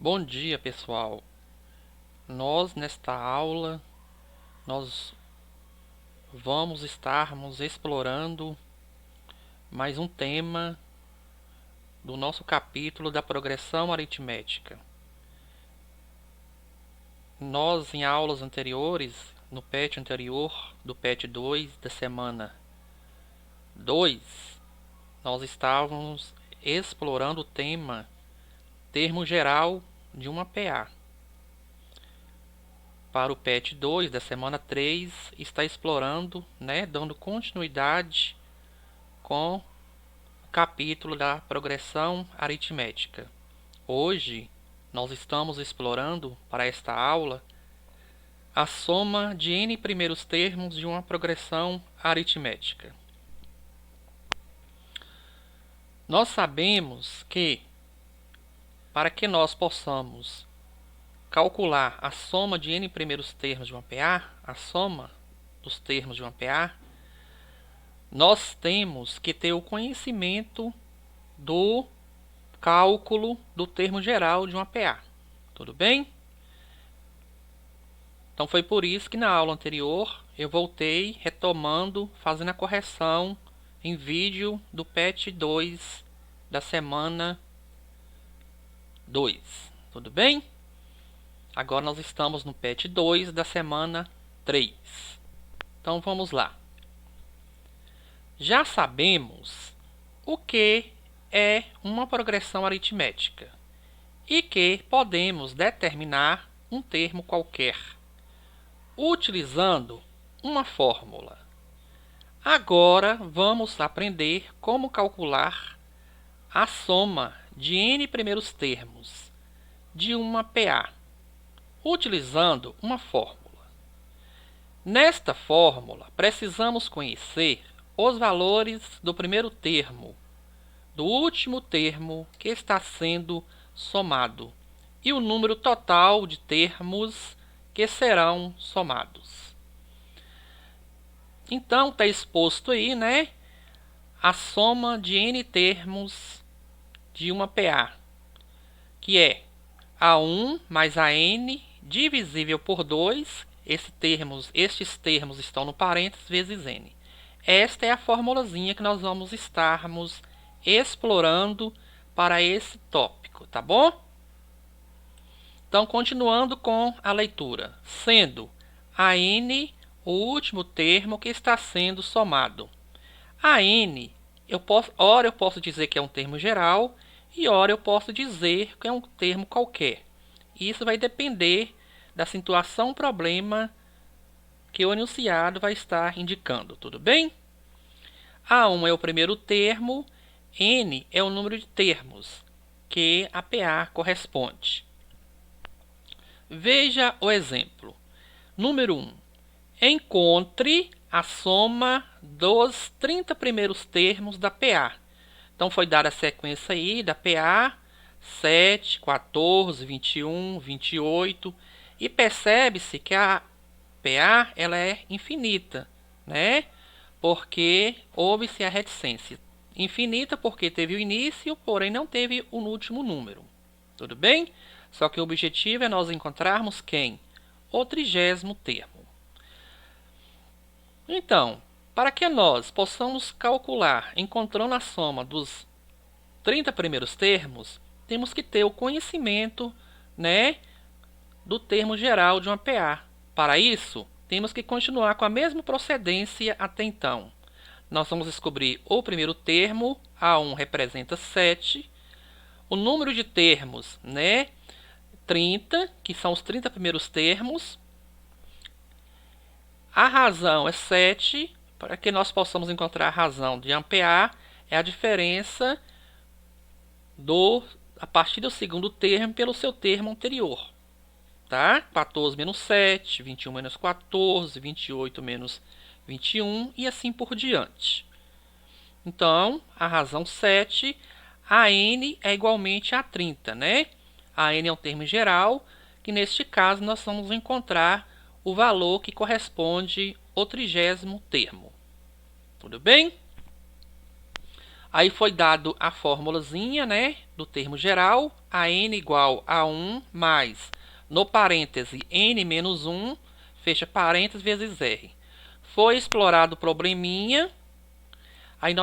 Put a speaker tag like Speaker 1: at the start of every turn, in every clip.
Speaker 1: Bom dia, pessoal. Nesta aula, nós vamos estarmos explorando mais um tema do nosso capítulo da progressão aritmética. Nós, em aulas anteriores, no PET anterior, do PET 2 da semana 2, nós estávamos explorando o tema termo geral de uma PA. Para o PET 2 da semana 3, está explorando, dando continuidade com o capítulo da progressão aritmética. Hoje, nós estamos explorando, para esta aula, a soma de n primeiros termos de uma progressão aritmética. Nós sabemos que, para que nós possamos calcular a soma de n primeiros termos de uma PA, a soma dos termos de uma PA, nós temos que ter o conhecimento do cálculo do termo geral de uma PA. Tudo bem? Então foi por isso que na aula anterior eu voltei retomando, fazendo a correção em vídeo do PET 2 da semana 2. Tudo bem? Agora nós estamos no PET 2 da semana 3. Então vamos lá. Já sabemos o que é uma progressão aritmética e que podemos determinar um termo qualquer utilizando uma fórmula. Agora vamos aprender como calcular a soma de n primeiros termos de uma PA utilizando uma fórmula. Nesta fórmula, precisamos conhecer os valores do primeiro termo, do último termo que está sendo somado e o número total de termos que serão somados. Então, está exposto aí, a soma de n termos de uma PA, que é A1 mais AN divisível por 2, estes termos estão no parênteses, vezes n. Esta é a formulazinha que nós vamos estarmos explorando para esse tópico, tá bom? Então, continuando com a leitura, sendo AN o último termo que está sendo somado. AN, ora eu posso dizer que é um termo geral e ora eu posso dizer que é um termo qualquer. Isso vai depender da situação problema que o enunciado vai estar indicando, tudo bem? A1 é o primeiro termo, N é o número de termos que a PA corresponde. Veja o exemplo. Número 1. Encontre a soma dos 30 primeiros termos da PA. Então, foi dada a sequência aí da PA, 7, 14, 21, 28. E percebe-se que a PA ela é infinita, porque houve-se a reticência. Infinita porque teve o início, porém não teve o último número. Tudo bem? Só que o objetivo é nós encontrarmos quem? O 30º termo. Então, para que nós possamos calcular, encontrando a soma dos 30 primeiros termos, temos que ter o conhecimento, do termo geral de uma PA. Para isso, temos que continuar com a mesma procedência até então. Nós vamos descobrir o primeiro termo, A1 representa 7, o número de termos, 30, que são os 30 primeiros termos. A razão é 7, para que nós possamos encontrar a razão de PA, é a diferença a partir do segundo termo pelo seu termo anterior. Tá? 14 menos 7, 21 menos 14, 28 menos 21 e assim por diante. Então, a razão 7, a n é igualmente a 30, A n é um termo geral, que neste caso nós vamos encontrar o valor que corresponde ao 30º termo. Tudo bem? Aí foi dado a formulazinha, né, do termo geral, a n igual a 1 mais, no parêntese, n menos 1, fecha parênteses, vezes r. Foi explorado o probleminha, aí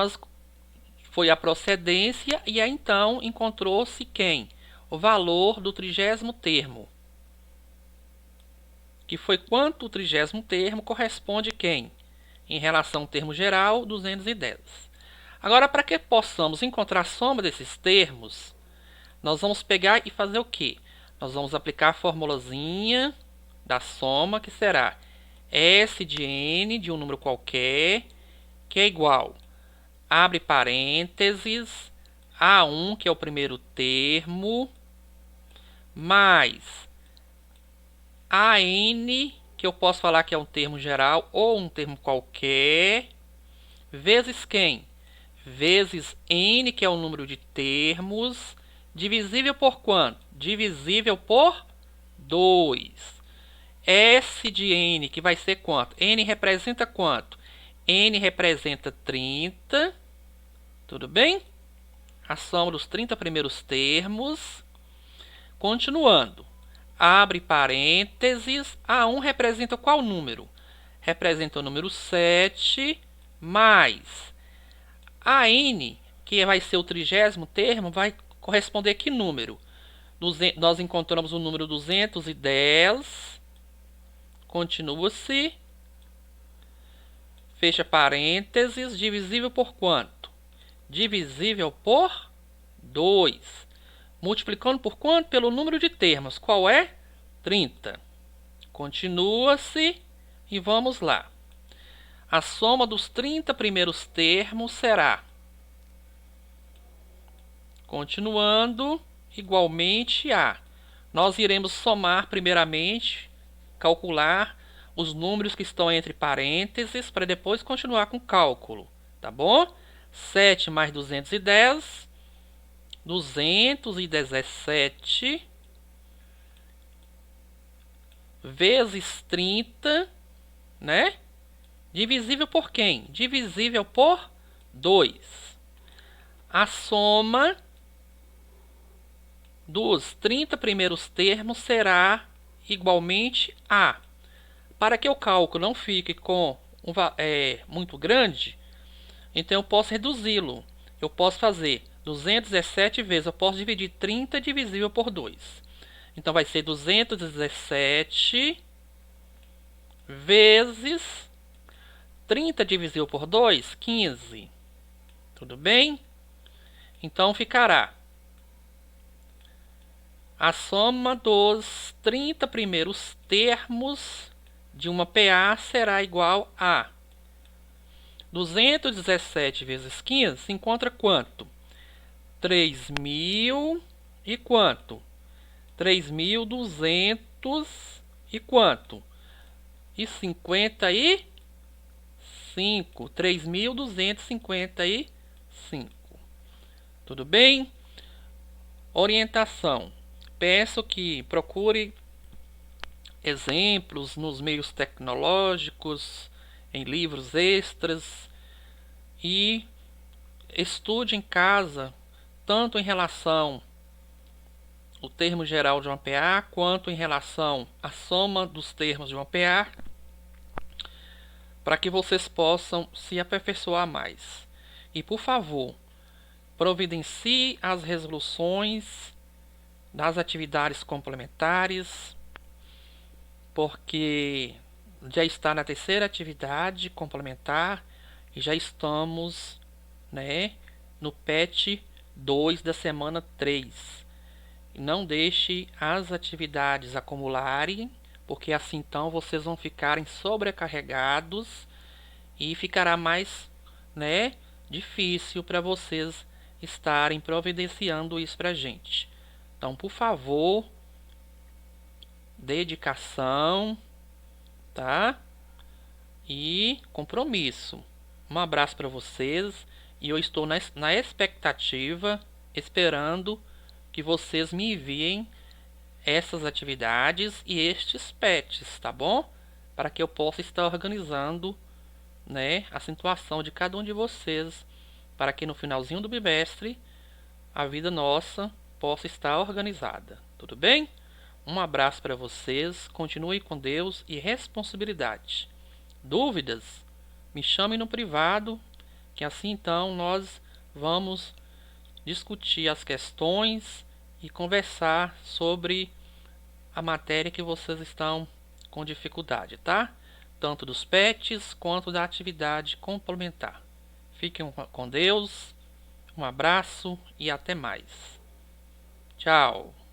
Speaker 1: foi a procedência, e aí então encontrou-se quem? O valor do 30º termo. Que foi quanto o 30º termo corresponde quem? Em relação ao termo geral, 210. Agora, para que possamos encontrar a soma desses termos, nós vamos pegar e fazer o quê? Nós vamos aplicar a formulazinha da soma, que será S de n de um número qualquer, que é igual, abre parênteses, A1, que é o primeiro termo, mais AN, que eu posso falar que é um termo geral ou um termo qualquer, vezes quem? Vezes n, que é o número de termos, divisível por quanto? Divisível por 2. S de n, que vai ser quanto? N representa quanto? N representa 30. Tudo bem? A soma dos 30 primeiros termos. Continuando. Abre parênteses. A1 representa qual número? Representa o número 7, mais a n, que vai ser o 30º termo, vai corresponder a que número? Nós encontramos o número 210. Continua-se. Fecha parênteses. Divisível por quanto? Divisível por 2. Multiplicando por quanto? Pelo número de termos. Qual é? 30. Continua-se e vamos lá. A soma dos 30 primeiros termos será, continuando, igualmente a. Nós iremos somar primeiramente, calcular os números que estão entre parênteses, para depois continuar com o cálculo, tá bom? 7 mais 210, 217, vezes 30, né? Divisível por quem? Divisível por 2. A soma dos 30 primeiros termos será igualmente a. Para que o cálculo não fique muito grande, então eu posso reduzi-lo. Eu posso fazer 217 vezes, eu posso dividir 30 divisível por 2. Então vai ser 217 vezes 30 divisível por 2, 15. Tudo bem? Então ficará a soma dos 30 primeiros termos de uma PA será igual a 217 vezes 15 se encontra quanto? 3.000 e quanto? 3.200 e quanto? E 55. 3.255. Tudo bem? Orientação. Peço que procure exemplos nos meios tecnológicos, em livros extras, e estude em casa, tanto em relação ao termo geral de uma PA, quanto em relação à soma dos termos de uma PA, para que vocês possam se aperfeiçoar mais. E, por favor, providencie as resoluções das atividades complementares, porque já está na terceira atividade complementar e já estamos, né, no PET 2 da semana 3. Não deixe as atividades acumularem, porque assim então vocês vão ficarem sobrecarregados e ficará mais, né, difícil para vocês estarem providenciando isso para a gente. Então, por favor, dedicação, tá? E compromisso. Um abraço para vocês e eu estou na expectativa, esperando que vocês me enviem essas atividades e estes PETs, tá bom? Para que eu possa estar organizando, né, a situação de cada um de vocês para que no finalzinho do bimestre a vida nossa possa estar organizada. Tudo bem? Um abraço para vocês, continue com Deus e responsabilidade. Dúvidas? Me chame no privado, que assim então nós vamos discutir as questões e conversar sobre a matéria que vocês estão com dificuldade, tá? Tanto dos PETs quanto da atividade complementar. Fiquem com Deus, um abraço e até mais. Tchau!